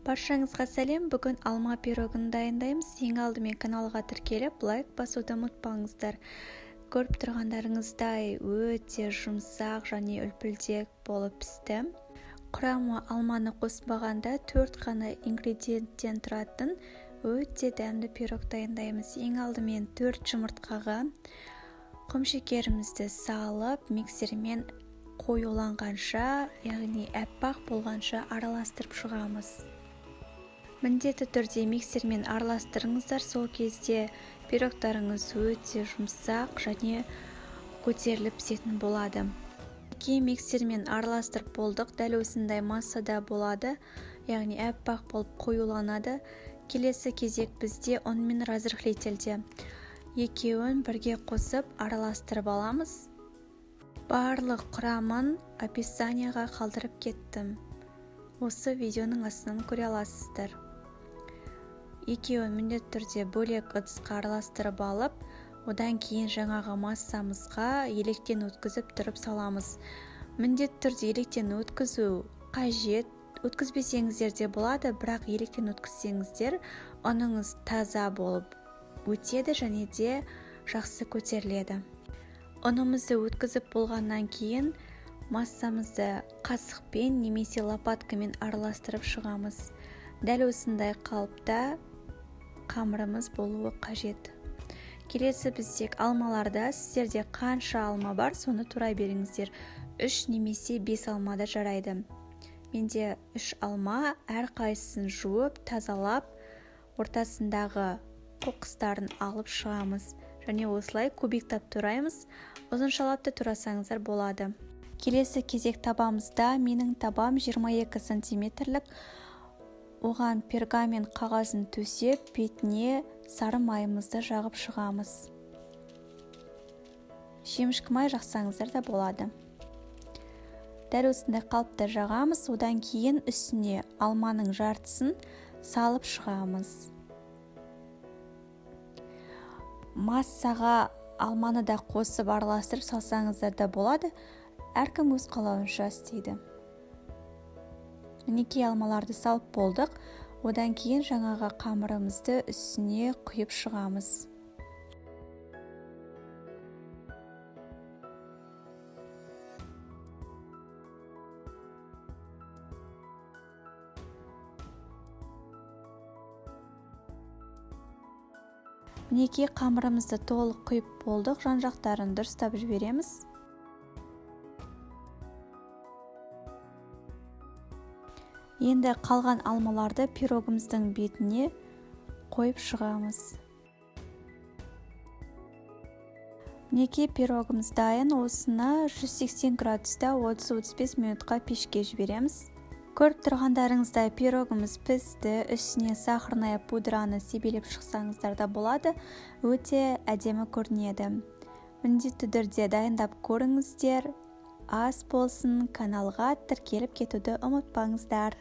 Баршаңызға сәлем. Бүгін алма пирогын дайындаймыз. Ең алдымен каналға тіркеліп, лайк басуды ұмытпаңыздар. Көріп тұрғандарыңыздай өте жұмсақ және үлпілдек болып пісті. Құрамы алманы қоспағанда 4 қана ингредиенттен тұратын өте дәмді пирог дайындаймыз. Ең алдымен 4 жұмыртқаға құмшекерімізді салып, миксермен қоюланғанша, яғни әппақ болғанша араластырып шығамыз. Міндетті түрде миксермен араластырыңыздар, сол кезде пирогтарыңыз өте жұмсақ және көтеріліп пісетін болады. Кейін миксермен араластырып болдық, дәл осындай массада болады, яғни әппақ болып қоюланады. Келесі кезек бізде ұн мен разрыхлительде. Екеуін бірге қосып араластырып аламыз. Барлық құрамын описанияға қалдырып кеттім. Осы видеоның астынан көре аласыздар. Екеуін міндетті түрде бөлек ыдысқа араластырып алып, одан кейін жаңағы массамызға електен өткізіп тұрып саламыз. Міндетті түрде електен өткізу қажет. Өткізбесеңіздер де болады, бірақ електен өткізсеңіздер, ұныңыз таза болып өтеді және де жақсы көтеріледі. Ұнымызды өткізіп болғаннан кейін массамызды қасықпен немесе лопаткамен араластырып шығамыз. Дәл осындай қалыпта қамырымыз болуы қажет. Келесі бізде алмаларда сіздерде қанша алма бар, соны тура беріңіздер. 3 немесе 5 алмада жарайды. Менде 3 алма, әр қайсысын жуып, тазалап, ортасындағы қоқыстарын алып шығамыз. Және осылай кубиктап тураймыз. Ұзыншалап та турасаңыздар болады. Келесі кезек табамызда менің табам 22 сантиметрлік. Оған пергамент қағазын төсеп, бетіне сары майымызды жағып шығамыз. Жемішкі май жақсаңыздар да болады. Дәл осындай қалыпта жағамыз, одан кейін үстіне алманың жартысын салып шығамыз. Массаға алманы да қосып араластырып салсаңыздар да болады. Әркім өз қалауынша істейді. Мінекей алмаларды салып болдық. Одан кейін жаңағы қамырымызды үстіне құйып шығамыз. Мінекей қамырымызды толық құйып болдық. Жан-жақтарын дұрыстап жібереміз. Енді қалған алмаларды пирогымыздың бетіне қойып шығамыз. Мінекей пирогымыз дайын. Осыны 180 градуста 30-35 минутқа пешке жібереміз. Көріп тұрғандарыңыздай пирогымыз пісті. Үстіне сахарная пудраны себелеп шықсаңыздар да болады. Өте әдемі көрінеді. Міндетті түрде дайындап көріңіздер. Ас болсын, каналға тіркеліп кетуді ұмытпаңыздар.